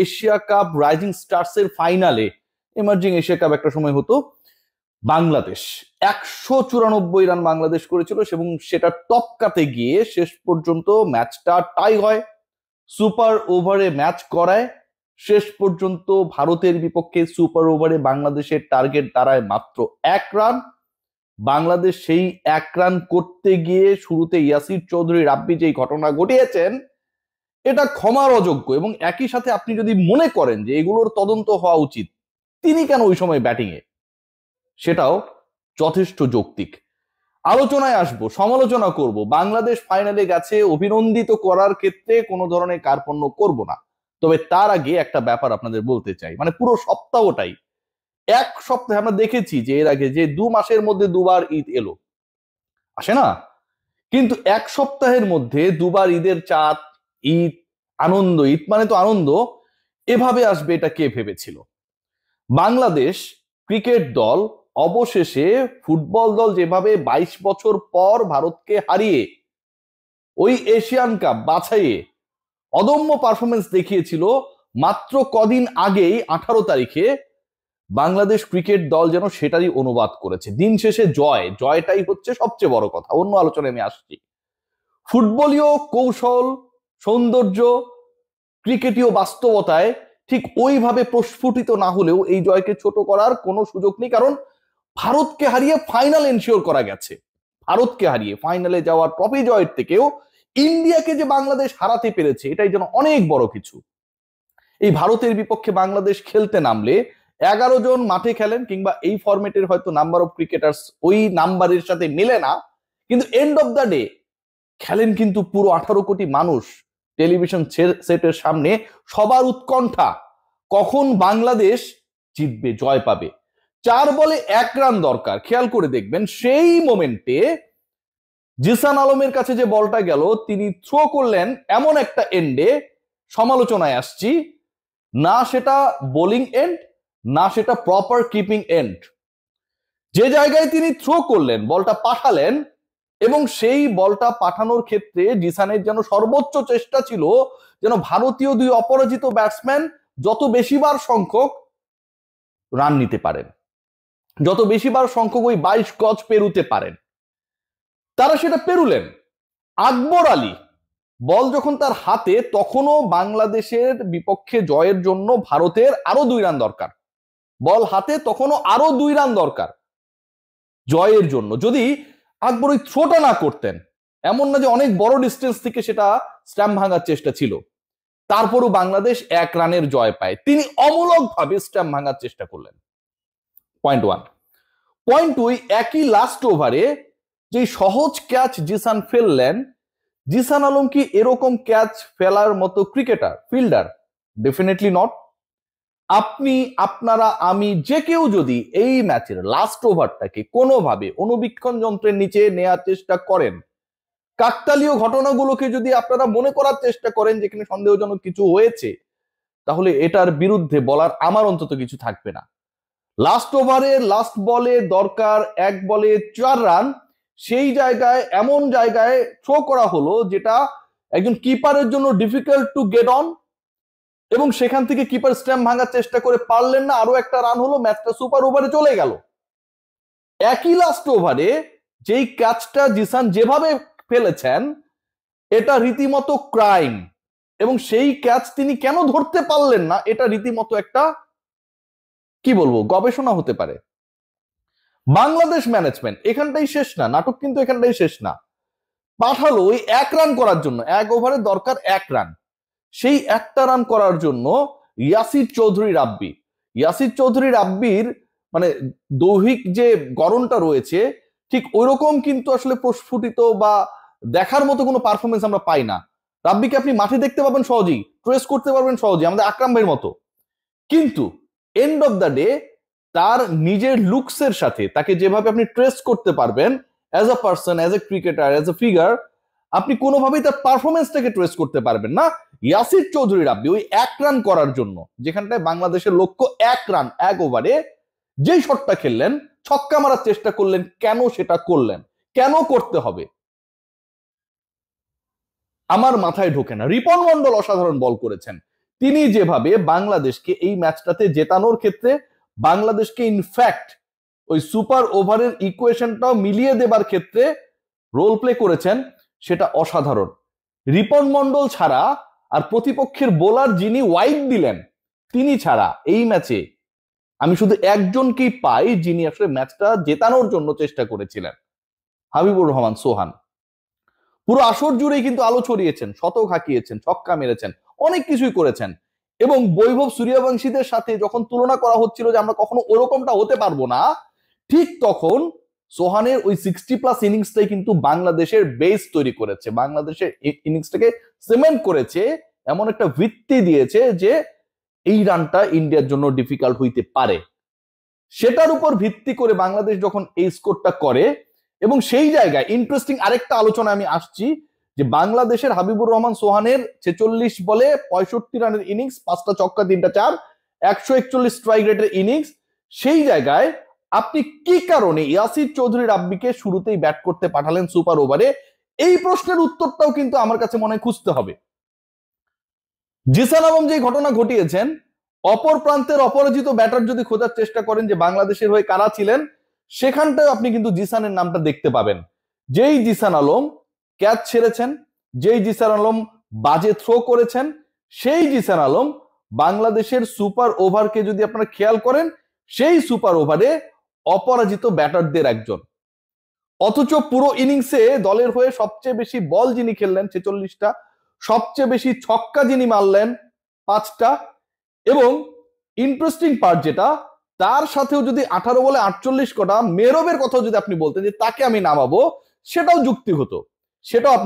Asia cup rising stars এর ফাইনালে, emerging Asia cup একটা সময় হতো, বাংলাদেশ 194 রান বাংলাদেশ করেছিল এবং সেটা টপকাতে গিয়ে শেষ পর্যন্ত ম্যাচটা টাই হয়, সুপার ওভারে ম্যাচ করায়। শেষ পর্যন্ত ভারতের বিপক্ষে সুপার ওভারে বাংলাদেশের টার্গেট দাঁড়ায় মাত্র 1 রান। বাংলাদেশ সেই 1 রান করতে গিয়ে শুরুতে ইয়াসির চৌধুরী রাব্বি যেই ঘটনা ঘটিয়েছেন এটা ক্ষমার অযোগ্য। এবং একই সাথে আপনি যদি মনে করেন যে এগুলোর তদন্ত হওয়া উচিত, তিনি কেন ওই সময় ব্যাটিং এ, সেটাও যথেষ্ট যৌক্তিক। আলোচনায় আসবো, সমালোচনা করব, বাংলাদেশ ফাইনালে গেছে, অভিনন্দিত করার ক্ষেত্রে কোনো ধরনের কার্পণ্য করব না। তবে তার আগে একটা ব্যাপার আপনাদের বলতে চাই, মানে পুরো সপ্তাহটাই, এক সপ্তাহে আমরা দেখেছি যে এর আগে যে 2 মাসের মধ্যে 2বার ঈদ এলো, আসে না? কিন্তু এক সপ্তাহের মধ্যে 2বার ঈদের চাঁদ, ঈদ, আনন্দ, ঈদ মানে তো আনন্দ, এভাবে আসবে এটা কে ভেবেছিল? বাংলাদেশ ক্রিকেট দল অবশেষে ফুটবল দল যেভাবে 22 বছর পর ভারতকে হারিয়ে ওই এশিয়ান কাপ বাছাইয়ে অদম্য পারফরমেন্স দেখিয়েছিল, মাত্র কদিন আগেই 18 তারিখে বাংলাদেশ ক্রিকেট দল যেন সেটারই অনুবাদ করেছে। দিন শেষে জয়টাই হচ্ছে সবচেয়ে বড় কথা, অন্য আলোচনায় আমি আসছি। ফুটবলীয় কৌশল, সৌন্দর্য, ক্রিকেটীয় বাস্তবতায় ঠিক ওইভাবে প্রস্ফুটিত না হলেও এই জয়কে ছোট করার কোনো সুযোগ নেই, কারণ ভারতকে হারিয়ে ফাইনাল এনশিওর করা গেছে। ভারতকে হারিয়ে ফাইনালে যাওয়ার ট্রফি জয়ের থেকেও ইন্ডিয়াকে যে বাংলাদেশ হারাতে পেরেছে এটাই যেন অনেক বড় কিছু। এই ভারতের বিপক্ষে বাংলাদেশ খেলতে নামলে 11 জন মাঠে খেলেন, কিংবা এই ফরম্যাটের হয়তো নাম্বার অফ ক্রিকেটার্স ওই নাম্বারের সাথে মেলে না, কিন্তু এন্ড অফ দ্য ডে খেলেন কিন্তু পুরো 18 কোটি মানুষ টেলিভিশন সেটের সামনে। সবার উৎকণ্ঠা কখন বাংলাদেশ জিতবে, জয় পাবে। 4 বলে 1 রান দরকার, খেয়াল করে দেখবেন সেই মোমেন্টে জিসান আলমের কাছে যে বলটা গেল তিনি থ্রো করলেন এমন একটা এন্ডে, সমালোচনায় আসছি না, সেটা বোলিং এন্ড না সেটা প্রপার কিপিং এন্ড। যে জায়গায় তিনি থ্রো করলেন, বলটা পাঠালেন, এবং সেই বলটা পাঠানোর ক্ষেত্রে জিসানের যেন সর্বোচ্চ চেষ্টা ছিল যেন ভারতীয় 2 অপরাজিত ব্যাটসম্যান যত বেশিবার সংখ্যক রান নিতে পারেন, যত বেশিবার সংখ্যক ওই 22 গজ পেরুতে পারেন। তারা সেটা পেরুলেন। আকবর আলী বল যখন তার হাতে, তখনও বাংলাদেশের বিপক্ষে জয়ের জন্য ভারতের আরো 2 রান দরকার। বল হাতে তখনও আরো 2 রান দরকার জয়ের জন্য। যদি আকবর ওই থ্রোটা না করতেন, এমন না যে অনেক বড় ডিস্টেন্স থেকে সেটা স্ট্যাম্প ভাঙার চেষ্টা ছিল, তারপরও বাংলাদেশ 1 রানের জয় পায়। তিনি অমূলকভাবে স্ট্যাম্প ভাঙার চেষ্টা করলেন। পয়েন্ট 1। পয়েন্ট 2, একই লাস্ট ওভারে যে সহজ ক্যাচ জিসান ফেললেন, জিসান আলম কি এরকম ক্যাচ ফেলার মতো ক্রিকেটার, ফিল্ডার? Definitely not. আপনি, আপনারা, আমি, যে কেউ যদি এই ম্যাচের লাস্ট ওভারটাকে কোনোভাবে অনুবীক্ষণ যন্ত্রের নিচে নেওয়ার চেষ্টা করেন, কাকতালীয় ঘটনাগুলোকে যদি আপনারা মনে করার চেষ্টা করেন যেখানে সন্দেহজনক কিছু হয়েছে, তাহলে এটার বিরুদ্ধে বলার আমার অন্তত কিছু থাকবে না। লাস্ট ওভারে লাস্ট বলে দরকার 1 বলে 4 রান, সেই জায়গায় এমন জায়গায় থ্রো করা হলো যেটা একজন কিপারের জন্য ডিফিকাল্ট টু গেট অন, এবং সেখান থেকে কিপার স্ট্যাম্প ভাঙার চেষ্টা করে পারলেন না, আরো একটা রান হলো, ম্যাচটা সুপার ওভারে চলে গেল। একই লাস্ট ওভারে যেই ক্যাচটা জিসান যেভাবে ফেলেছেন এটা রীতিমতো ক্রাইম, এবং সেই ক্যাচ তিনি কেন ধরতে পারলেন না এটা রীতিমতো একটা, কি বলবো, গবেষণা হতে পারে। বাংলাদেশ ম্যানেজমেন্ট এখানটাই শেষ না, নাটক কিন্তু এখানটাই শেষ না। পাঠালো ওই 1 রান করার জন্য, 1 ওভারে দরকার 1 রান, সেই একটা রান করার জন্য ইয়াসির চৌধুরী রাব্বির মানে দৈহিক যে গড়নটা রয়েছে ঠিক ওইরকম কিন্তু আসলে প্রস্ফুটিত বা দেখার মতো কোনো পারফরমেন্স আমরা পাই না। রাব্বিকে আপনি মাঠে দেখতে পাবেন সহজেই, ট্রেস করতে পারবেন সহজেই, আমাদের আকরাম ভাইয়ের মতো, কিন্তু এন্ড অফ দ্য ডে তার নিজের লুকসের সাথে তাকে যেভাবে আপনি ট্রেস করতে পারবেন as a person, as a cricketer, as a figure, আপনি কোনোভাবেই তার পারফরমেন্সটাকে ট্রেস করতে পারবেন না। ইয়াসির চৌধুরী রাব্বি ওই 1 রান করার জন্য, যেখানটায় বাংলাদেশের লক্ষ্য 1 রান 1 ওভারে, যেই শটটা খেললেন, ছক্কা মারার চেষ্টা করলেন, কেন সেটা করলেন, কেন করতে হবে আমার মাথায় ঢোকে না। রিপন মন্ডল অসাধারণ বল করেছেন, তিনি যেভাবে বাংলাদেশকে এই ম্যাচটাতে জেতানোর ক্ষেত্রে বাংলাদেশকে ইনফ্যাক্ট ওই সুপার ওভারের ইকুয়েশনটাও মিলিয়ে দেবার ক্ষেত্রে রোল প্লে করেছেন, সেটা অসাধারণ। রিপন মন্ডল ছাড়া আর প্রতিপক্ষের বোলার যিনি ওয়াইড দিলেন তিনি ছাড়া এই ম্যাচে আমি শুধু একজনকেই পাই যিনি আসলে ম্যাচটা জেতানোর জন্য চেষ্টা করেছিলেন, হাবিবুর রহমান সোহান। পুরো আসর জুড়েই কিন্তু আলো ছড়িয়েছেন, শতক হাঁকিয়েছেন, ছক্কা মেরেছেন, অনেক কিছুই করেছেন। এবং বৈভব সূর্যবংশীদের সাথে যখন তুলনা করা হচ্ছিল যে আমরা কখনো ওরকমটা হতে পারবো না, ঠিক তখন সোহানের ওই 60+ ইনিংসটাই কিন্তু বাংলাদেশের বেস তৈরি করেছে, বাংলাদেশের ইনিংসটাকে সিমেন্ট করেছে, এমন একটা ভিত্তি দিয়েছে যে এই রানটা ইন্ডিয়ার জন্য ডিফিকাল্ট হইতে পারে। সেটার উপর ভিত্তি করে বাংলাদেশ যখন এই স্কোরটা করে, এবং সেই জায়গায় ইন্টারেস্টিং আরেকটা আলোচনা আমি আসছি যে বাংলাদেশের হাবিবুর রহমান সোহানের 46 বলে 65 রানের ইনিংস, 5টা ছক্কা 3টা চার, 141 স্ট্রাইক রেটের ইনিংস। সেই জায়গায় আপনি কি কারণে ইয়াসির চৌধুরী রাব্বিকে শুরুতেই ব্যাট করতে পাঠালেন সুপার ওভারে? এই প্রশ্নের উত্তরটাও কিন্তু আমার কাছে মনে হয় খুঁজতে হবে। জিসান আলম যে ঘটনা ঘটিয়েছেন, অপর প্রান্তের অপরাজিত ব্যাটার যদি খোঁজার চেষ্টা করেন যে বাংলাদেশের হয়ে কারা ছিলেন, সেখানটায় আপনি কিন্তু জিসানের নামটা দেখতে পাবেন। যেই জিসান আলম ক্যাচ ছেড়েছেন, যেই জিসান আলম বাজে থ্রো করেছেন, সেই জিসান আলম বাংলাদেশের সুপার ওভারকে যদি আপনারা খেয়াল করেন, সেই সুপার ওভারে অপরাজিত ব্যাটারদের একজন। অথচ পুরো ইনিংসে দলের হয়ে সবচেয়ে বেশি বল যিনি খেললেন 46টা, সবচেয়ে বেশি ছক্কা যিনি মারলেন 5টা, এবং ইন্টারেস্টিং পার্ট যেটা, তার সাথেও যদি 18 বলে 48 কটা মেহরবের কথা যদি আপনি বলতেন যে তাকে আমি নামাবো, সেটাও যুক্তি হতো, সেটাও আপনার